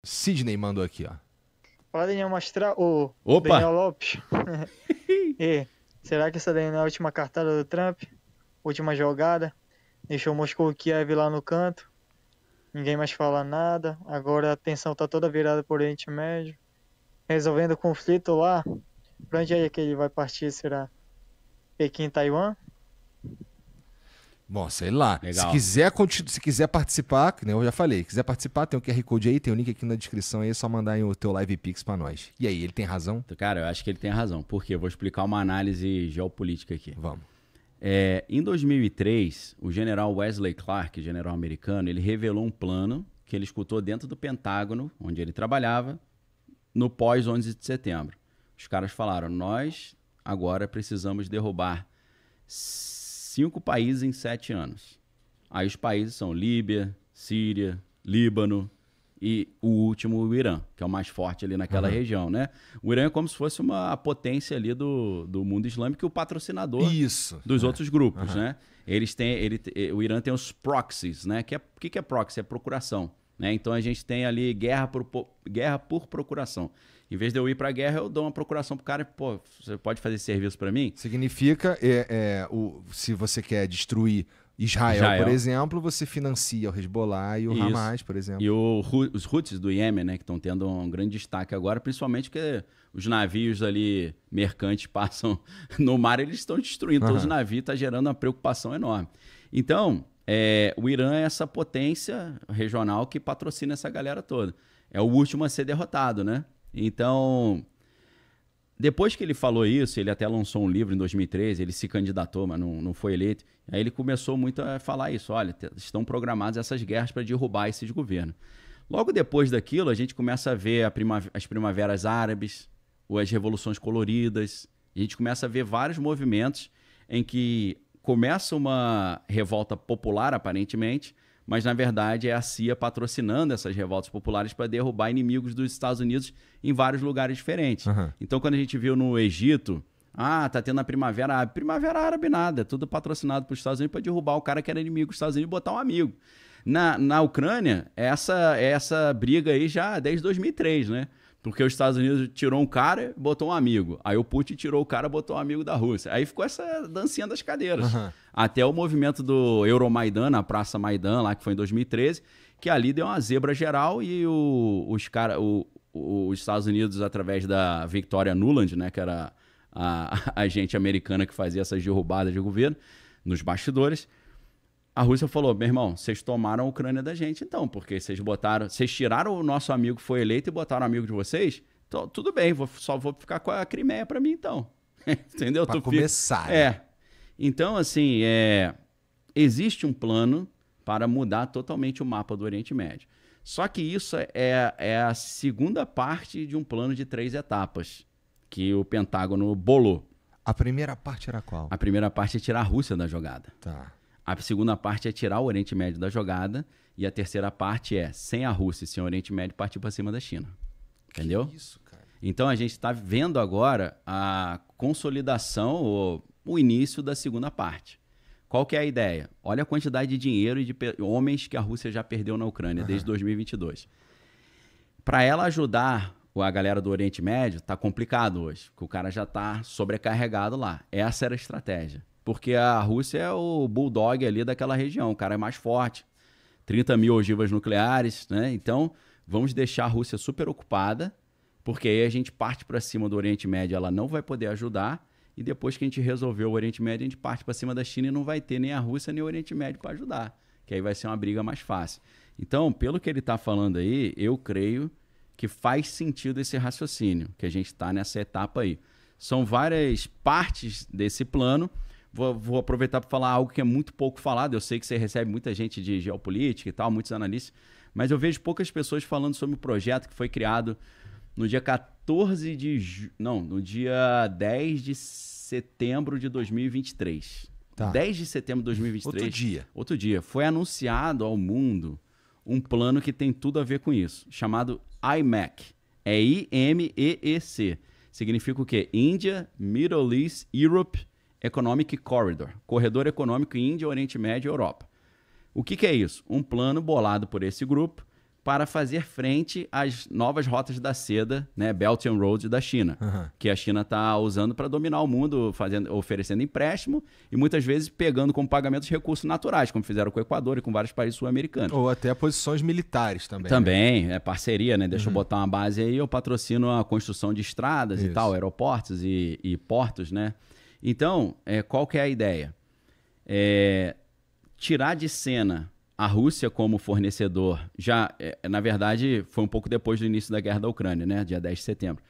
Sidney mandou aqui, ó. Fala, Daniel Mastral, o Opa! Daniel Lopes. E, será que essa daí não é a última cartada do Trump? Última jogada? Deixou Moscou e Kiev lá no canto. Ninguém mais fala nada. Agora a atenção tá toda virada por Oriente Médio. Resolvendo o conflito lá. Pra onde é que ele vai partir, será? Pequim, Taiwan? Bom, sei lá. Legal. Se quiser participar, que nem eu já falei, quiser participar, tem o QR Code aí, tem o link aqui na descrição aí, é só mandar aí o teu Live Pix pra nós. E aí, ele tem razão? Cara, eu acho que ele tem razão. Por quê? Eu vou explicar uma análise geopolítica aqui. Vamos. Em 2003, o general Wesley Clark, general americano, ele revelou um plano que ele escutou dentro do Pentágono, onde ele trabalhava, no pós-11 de setembro. Os caras falaram, nós agora precisamos derrubar 5 países em 7 anos. Aí os países são Líbia, Síria, Líbano e o último, o Irã, que é o mais forte ali naquela região, né? O Irã é como se fosse uma potência ali do mundo islâmico e o patrocinador dos outros grupos, né? O Irã tem os proxies, né? O que é proxy? É procuração, né? Então a gente tem ali guerra por procuração. Em vez de eu ir pra guerra, eu dou uma procuração pro cara, pô, você pode fazer serviço pra mim? Significa, se você quer destruir Israel, por exemplo, você financia o Hezbollah e o Hamas, por exemplo. E os Houthis do Iêmen, né, que estão tendo um grande destaque agora, principalmente porque os navios ali mercantes passam no mar, eles estão destruindo todos os navios, está gerando uma preocupação enorme. Então, o Irã é essa potência regional que patrocina essa galera toda. É o último a ser derrotado, né? Então, depois que ele falou isso, ele até lançou um livro em 2013, ele se candidatou, mas não foi eleito. Aí ele começou muito a falar isso, olha, estão programadas essas guerras para derrubar esses governos. Logo depois daquilo, a gente começa a ver as primaveras árabes, as revoluções coloridas, a gente começa a ver vários movimentos em que começa uma revolta popular, aparentemente, mas na verdade é a CIA patrocinando essas revoltas populares para derrubar inimigos dos Estados Unidos em vários lugares diferentes. Então, quando a gente viu no Egito, tá tendo a Primavera Árabe. Primavera Árabe nada, tudo patrocinado pelos Estados Unidos para derrubar o cara que era inimigo dos Estados Unidos e botar um amigo. Na Ucrânia, essa briga aí já desde 2003, né? Porque os Estados Unidos tirou um cara e botou um amigo. Aí o Putin tirou o cara e botou um amigo da Rússia. Aí ficou essa dancinha das cadeiras. Até o movimento do Euromaidan, na Praça Maidan, lá que foi em 2013, que ali deu uma zebra geral e os Estados Unidos, através da Victoria Nuland, né, que era a agente americana que fazia essas derrubadas de governo, nos bastidores, a Rússia falou, meu irmão, vocês tomaram a Ucrânia da gente então, porque vocês tiraram o nosso amigo que foi eleito e botaram o amigo de vocês, então tudo bem, só vou ficar com a Crimeia para mim então. Entendeu? Para começar. Então, assim, existe um plano para mudar totalmente o mapa do Oriente Médio. Só que isso é a segunda parte de um plano de 3 etapas que o Pentágono bolou. A primeira parte era qual? A primeira parte é tirar a Rússia da jogada. Tá. A segunda parte é tirar o Oriente Médio da jogada. E a terceira parte é, sem a Rússia e sem o Oriente Médio, partir para cima da China. Entendeu? Que isso, cara? Então a gente está vendo agora a consolidação, ou o início da segunda parte. Qual que é a ideia? Olha a quantidade de dinheiro e de homens que a Rússia já perdeu na Ucrânia desde 2022. Para ela ajudar a galera do Oriente Médio, tá complicado hoje, porque o cara já tá sobrecarregado lá. Essa era a estratégia. Porque a Rússia é o bulldog ali daquela região, o cara é mais forte, 30 mil ogivas nucleares, né? Então, vamos deixar a Rússia super ocupada, porque aí a gente parte para cima do Oriente Médio, ela não vai poder ajudar, e depois que a gente resolver o Oriente Médio, a gente parte para cima da China e não vai ter nem a Rússia nem o Oriente Médio para ajudar, que aí vai ser uma briga mais fácil. Então, pelo que ele está falando aí, eu creio que faz sentido esse raciocínio, que a gente está nessa etapa aí. São várias partes desse plano. Vou aproveitar para falar algo que é muito pouco falado. Eu sei que você recebe muita gente de geopolítica e tal, muitos analistas, mas eu vejo poucas pessoas falando sobre o projeto que foi criado no dia 10 de setembro de 2023. Tá. 10 de setembro de 2023. Outro dia. Foi anunciado ao mundo um plano que tem tudo a ver com isso, chamado IMEC. É IMEEC. Significa o quê? India, Middle East, Europe Economic Corridor. Corredor econômico Índia, Oriente Médio e Europa. O que é isso? Um plano bolado por esse grupo para fazer frente às novas rotas da seda, né, Belt and Road da China, que a China está usando para dominar o mundo, oferecendo empréstimo e muitas vezes pegando como pagamento os recursos naturais, como fizeram com o Equador e com vários países sul-americanos. Ou até posições militares também. Também, né? É parceria, né? Deixa eu botar uma base aí, eu patrocino a construção de estradas e tal, aeroportos e portos, né? Então, qual que é a ideia? Tirar de cena a Rússia como fornecedor, já, na verdade, foi um pouco depois do início da guerra da Ucrânia, né? Dia 10 de setembro.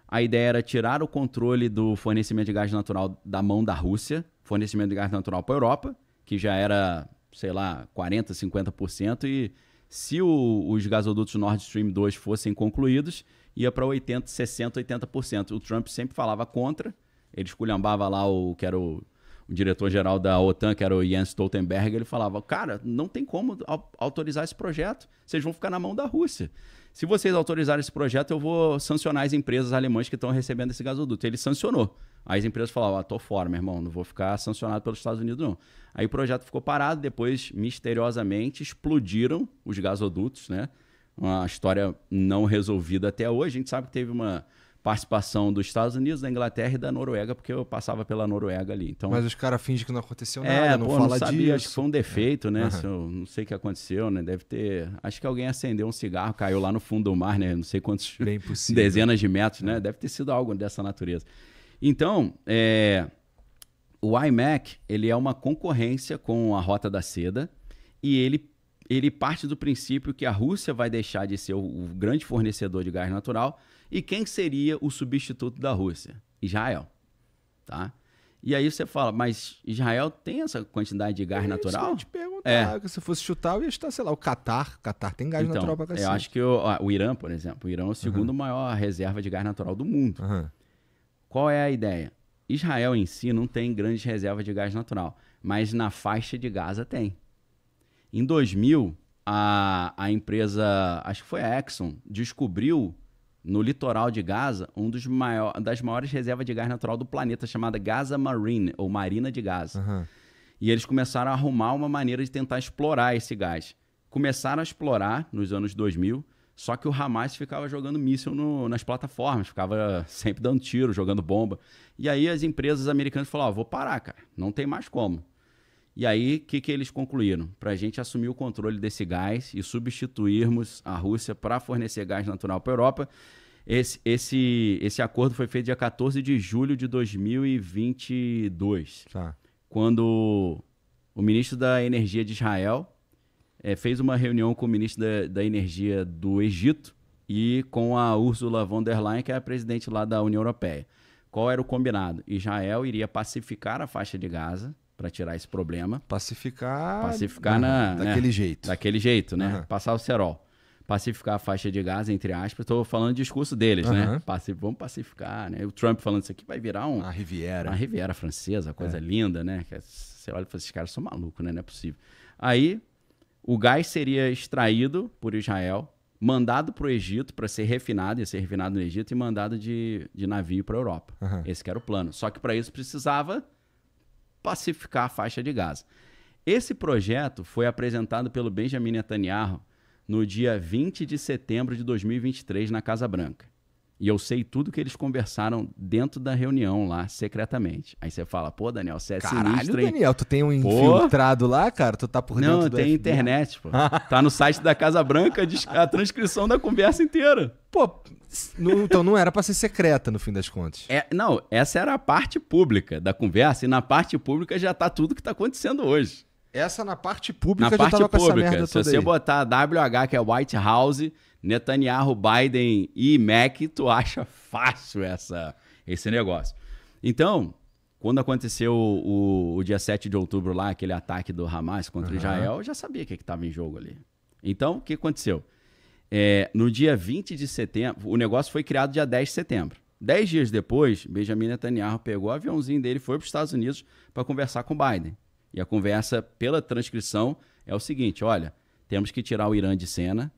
A ideia era tirar o controle do fornecimento de gás natural da mão da Rússia, fornecimento de gás natural para a Europa, que já era, sei lá, 40%, 50%, e se os gasodutos Nord Stream 2 fossem concluídos, ia para 80%, 60%, 80%. O Trump sempre falava contra, ele esculhambava lá que era o diretor-geral da OTAN, que era o Jens Stoltenberg, ele falava, cara, não tem como autorizar esse projeto, vocês vão ficar na mão da Rússia. Se vocês autorizarem esse projeto, eu vou sancionar as empresas alemãs que estão recebendo esse gasoduto. Ele sancionou. Aí as empresas falavam, tô fora, meu irmão, não vou ficar sancionado pelos Estados Unidos, não. Aí o projeto ficou parado, depois, misteriosamente, explodiram os gasodutos, né? Uma história não resolvida até hoje. A gente sabe que teve uma participação dos Estados Unidos, da Inglaterra e da Noruega, porque eu passava pela Noruega ali. Então, mas os caras fingem que não aconteceu nada, não fala sabia, disso. Acho que foi um defeito, né? Eu não sei o que aconteceu, né? Deve ter... Acho que alguém acendeu um cigarro, caiu lá no fundo do mar, né? Não sei quantos... Bem possível. Dezenas de metros, né? Deve ter sido algo dessa natureza. Então, o iMac, ele é uma concorrência com a Rota da Seda e ele parte do princípio que a Rússia vai deixar de ser o grande fornecedor de gás natural. E quem seria o substituto da Rússia? Israel. Tá? E aí você fala, mas Israel tem essa quantidade de gás natural? Eu ia te perguntar, se fosse chutar, eu ia chutar, sei lá, o Catar. O Catar tem gás natural pra cacete. Eu acho que o Irã, por exemplo, o Irã é o segundo maior reserva de gás natural do mundo. Qual é a ideia? Israel em si não tem grandes reservas de gás natural, mas na faixa de Gaza tem. Em 2000, a empresa, acho que foi a Exxon, descobriu no litoral de Gaza das maiores reservas de gás natural do planeta, chamada Gaza Marine, ou Marina de Gaza. E eles começaram a arrumar uma maneira de tentar explorar esse gás. Começaram a explorar nos anos 2000, só que o Hamas ficava jogando míssil nas plataformas, ficava sempre dando tiro, jogando bomba. E aí as empresas americanas falaram, vou parar, cara, não tem mais como. E aí, o que eles concluíram? Para a gente assumir o controle desse gás e substituirmos a Rússia para fornecer gás natural para a Europa, esse acordo foi feito dia 14 de julho de 2022, quando o ministro da Energia de Israel fez uma reunião com o ministro da Energia do Egito e com a Ursula von der Leyen, que é a presidente lá da União Europeia. Qual era o combinado? Israel iria pacificar a faixa de Gaza, para tirar esse problema. Pacificar daquele jeito. Daquele jeito, né? Passar o cerol. Pacificar a faixa de Gaza, entre aspas. Estou falando do discurso deles, né? Vamos pacificar, né? O Trump falando isso aqui vai virar uma Riviera francesa, coisa linda, né? Você olha e fala, esses caras são malucos, né? Não é possível. Aí, o gás seria extraído por Israel, mandado para o Egito para ser refinado, ia ser refinado no Egito e mandado de navio para a Europa. Esse que era o plano. Só que para isso precisava pacificar a faixa de Gaza. Esse projeto foi apresentado pelo Benjamin Netanyahu no dia 20 de setembro de 2023 na Casa Branca. E eu sei tudo que eles conversaram dentro da reunião lá, secretamente. Aí você fala, pô, Daniel, você é sinistro, hein? Daniel, tu tem um infiltrado lá, cara? Tu tá por dentro do Não, tem internet, pô. Tá no site da Casa Branca a transcrição da conversa inteira. Pô, então não era pra ser secreta, no fim das contas. Não, essa era a parte pública da conversa, e na parte pública já tá tudo que tá acontecendo hoje. Essa na parte pública já tava com essa merda toda aí. Se você botar WH, que é White House, Netanyahu, Biden e Mac, tu acha fácil esse negócio. Então, quando aconteceu o dia 7 de outubro lá, aquele ataque do Hamas contra Israel, eu já sabia o que estava em jogo ali. Então, o que aconteceu? No dia 20 de setembro, o negócio foi criado dia 10 de setembro. 10 dias depois, Benjamin Netanyahu pegou o aviãozinho dele e foi para os Estados Unidos para conversar com Biden. E a conversa, pela transcrição, é o seguinte, olha, temos que tirar o Irã de cena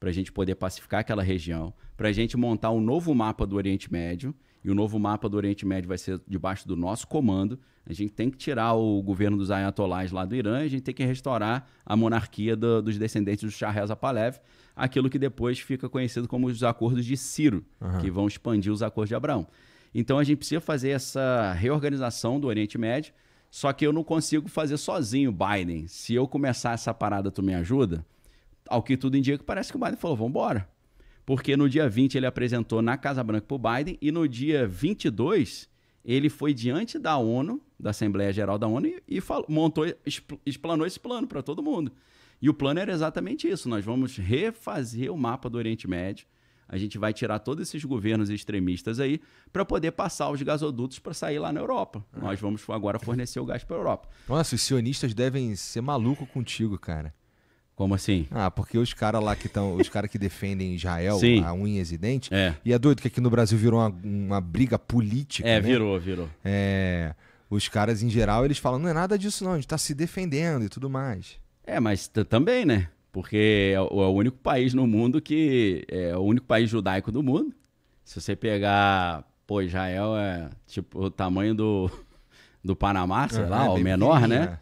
para a gente poder pacificar aquela região, para a gente montar um novo mapa do Oriente Médio, e o novo mapa do Oriente Médio vai ser debaixo do nosso comando. A gente tem que tirar o governo dos ayatolás lá do Irã, e a gente tem que restaurar a monarquia dos descendentes do Shah Reza Pahlavi, aquilo que depois fica conhecido como os acordos de Ciro, que vão expandir os acordos de Abraão. Então a gente precisa fazer essa reorganização do Oriente Médio, só que eu não consigo fazer sozinho, Biden. Se eu começar essa parada, tu me ajuda? Ao que tudo indica, parece que o Biden falou, vamos embora. Porque no dia 20 ele apresentou na Casa Branca para o Biden, e no dia 22 ele foi diante da ONU, da Assembleia Geral da ONU, e explanou esse plano para todo mundo. E o plano era exatamente isso, nós vamos refazer o mapa do Oriente Médio, a gente vai tirar todos esses governos extremistas aí para poder passar os gasodutos para sair lá na Europa. Nós vamos agora fornecer o gás para a Europa. Nossa, os sionistas devem ser malucos contigo, cara. Como assim? Ah, porque os caras lá que estão, os caras que defendem Israel, Sim. a unhas e dentes, e é doido que aqui no Brasil virou uma briga política, né? Virou. Os caras em geral, eles falam, não é nada disso não, a gente tá se defendendo e tudo mais. Mas também, né? Porque é o único país no mundo que é o único país judaico do mundo. Se você pegar, Israel é tipo o tamanho do Panamá, sei lá, o menor, né?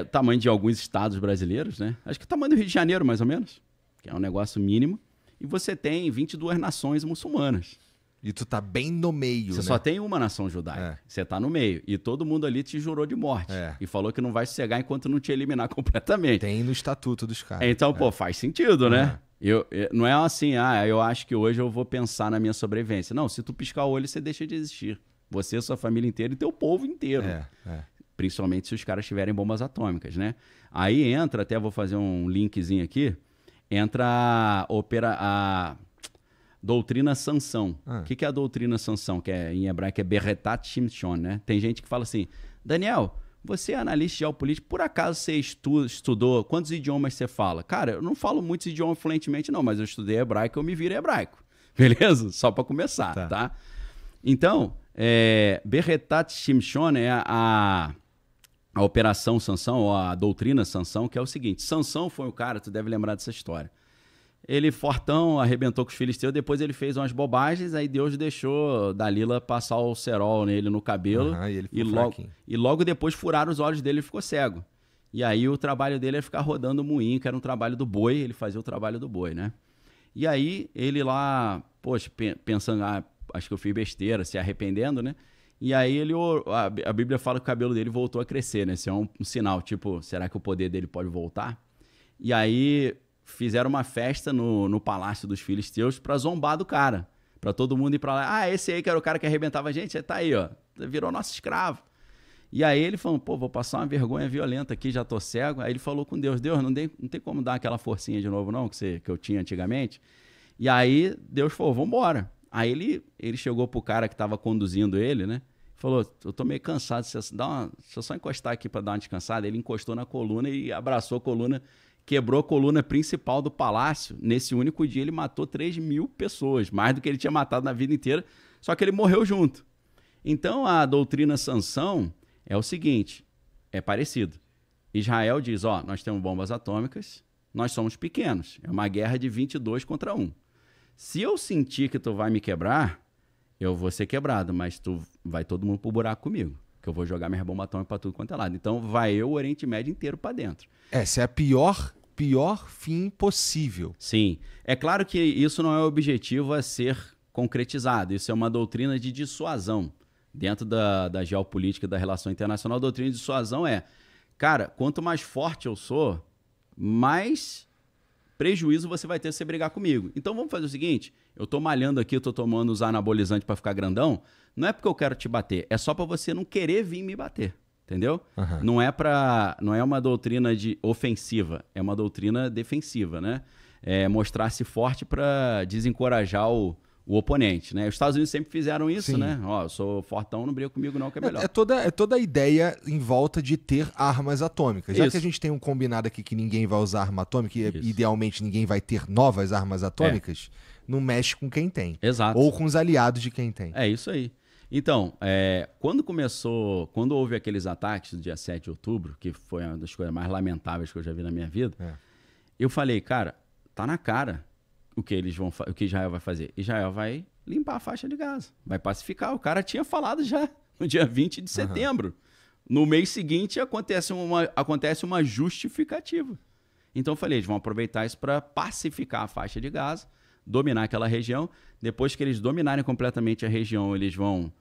O tamanho de alguns estados brasileiros, né? Acho que o tamanho do Rio de Janeiro, mais ou menos, que é um negócio mínimo. E você tem 22 nações muçulmanas. E tu tá bem no meio, Você né? só tem uma nação judaica. Você tá no meio. E todo mundo ali te jurou de morte. E falou que não vai sossegar enquanto não te eliminar completamente. Tem no estatuto dos caras. Então, faz sentido, né? Não é assim, eu acho que hoje eu vou pensar na minha sobrevivência. Não, se tu piscar o olho, você deixa de existir. Você, sua família inteira e teu povo inteiro. Principalmente se os caras tiverem bombas atômicas, né? Aí entra, até vou fazer um linkzinho aqui, entra a doutrina Sansão. O que é a doutrina Sansão? Que em hebraico é Beretat Shimshon, né? Tem gente que fala assim, Daniel, você é analista geopolítico, por acaso você estudou, quantos idiomas você fala? Cara, eu não falo muitos idiomas fluentemente não, mas eu estudei hebraico, eu me viro hebraico. Beleza? Só para começar, tá? Então, Beretat Shimshon é a operação Sansão, ou a doutrina Sansão, que é o seguinte, Sansão foi o cara, tu deve lembrar dessa história. Ele fortão, arrebentou com os filisteus, depois ele fez umas bobagens, aí Deus deixou Dalila passar o cerol nele no cabelo, e logo depois furaram os olhos dele e ficou cego. E aí o trabalho dele era ficar rodando o moinho, que era um trabalho do boi, ele fazia o trabalho do boi, né? E aí ele lá, pensando, acho que eu fiz besteira, se arrependendo, né? E aí a Bíblia fala que o cabelo dele voltou a crescer, né? Esse é um sinal, tipo, será que o poder dele pode voltar? E aí fizeram uma festa no palácio dos filisteus pra zombar do cara. Pra todo mundo ir pra lá. Esse aí que era o cara que arrebentava a gente, tá aí, ó. Virou nosso escravo. E aí ele falou, vou passar uma vergonha violenta aqui, já tô cego. Aí ele falou com Deus, não tem como dar aquela forcinha de novo não, que eu tinha antigamente. E aí Deus falou, vambora. Aí ele chegou pro cara que tava conduzindo ele, né? Falou, eu tô meio cansado, deixa eu só encostar aqui pra dar uma descansada. Ele encostou na coluna e abraçou a coluna, quebrou a coluna principal do palácio. Nesse único dia ele matou 3.000 pessoas, mais do que ele tinha matado na vida inteira, só que ele morreu junto. Então a doutrina Sansão é o seguinte, é parecido. Israel diz, nós temos bombas atômicas, nós somos pequenos, é uma guerra de 22 contra 1. Se eu sentir que tu vai me quebrar, eu vou ser quebrado, mas vai todo mundo pro buraco comigo, que eu vou jogar minha bomba atômica pra tudo quanto é lado. Então vai o Oriente Médio inteiro pra dentro. Essa é a pior fim possível. Sim. É claro que isso não é o objetivo a ser concretizado. Isso é uma doutrina de dissuasão. Dentro da geopolítica da relação internacional, a doutrina de dissuasão cara, quanto mais forte eu sou, mais prejuízo você vai ter se você brigar comigo. Então vamos fazer o seguinte, eu tô malhando aqui, eu tô tomando os anabolizantes para ficar grandão, não é porque eu quero te bater, é só para você não querer vir me bater, entendeu? Não é uma doutrina de ofensiva, é uma doutrina defensiva, né? É mostrar-se forte para desencorajar o oponente, né? Os Estados Unidos sempre fizeram isso, Sim. né? Eu sou fortão, não briga comigo não, que é melhor. É toda a ideia em volta de ter armas atômicas. Já Isso. que a gente tem um combinado aqui que ninguém vai usar arma atômica e idealmente ninguém vai ter novas armas atômicas, não mexe com quem tem. Exato. Ou com os aliados de quem tem. É isso aí. Então, quando houve aqueles ataques do dia 7 de outubro, que foi uma das coisas mais lamentáveis que eu já vi na minha vida, eu falei, cara, tá na cara o que Israel vai fazer? Israel vai limpar a faixa de Gaza, vai pacificar. O cara tinha falado já no dia 20 de setembro. No mês seguinte acontece uma justificativa. Então eu falei, eles vão aproveitar isso para pacificar a faixa de Gaza, dominar aquela região. Depois que eles dominarem completamente a região, eles vão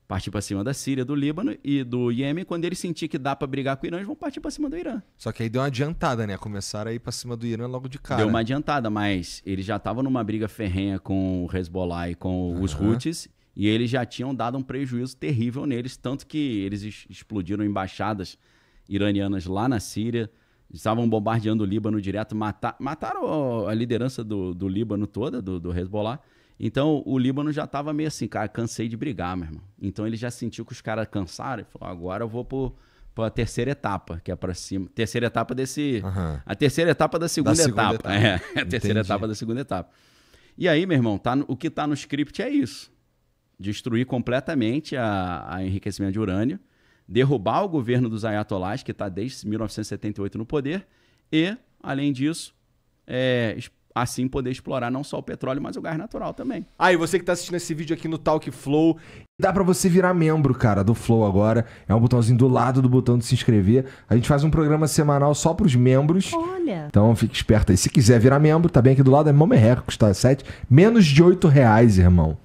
partir para cima da Síria, do Líbano e do Iêmen. Quando eles sentir que dá para brigar com o Irã, eles vão partir para cima do Irã. Só que aí deu uma adiantada, né? Começaram a ir para cima do Irã logo de cara. Deu uma adiantada, mas eles já estavam numa briga ferrenha com o Hezbollah e com os Houthis, e eles já tinham dado um prejuízo terrível neles, tanto que eles explodiram embaixadas iranianas lá na Síria, estavam bombardeando o Líbano direto, mataram a liderança do Líbano toda, do Hezbollah. Então o Líbano já estava meio assim, cara, cansei de brigar, meu irmão. Então ele já sentiu que os caras cansaram e falou, agora eu vou para a terceira etapa, que é para cima. Terceira etapa desse... A terceira etapa da segunda etapa. A terceira etapa da segunda etapa. E aí, meu irmão, o que está no script é isso. Destruir completamente a enriquecimento de urânio, derrubar o governo dos ayatolás, que está desde 1978 no poder, e, além disso, assim poder explorar não só o petróleo, mas o gás natural também. Aí, você que tá assistindo esse vídeo aqui no Talk Flow, dá pra você virar membro, cara, do Flow agora. É um botãozinho do lado do botão de se inscrever. A gente faz um programa semanal só pros membros. Olha! Então fique esperto aí. Se quiser virar membro, tá bem aqui do lado, é mó merreca, custa menos de R$8, irmão.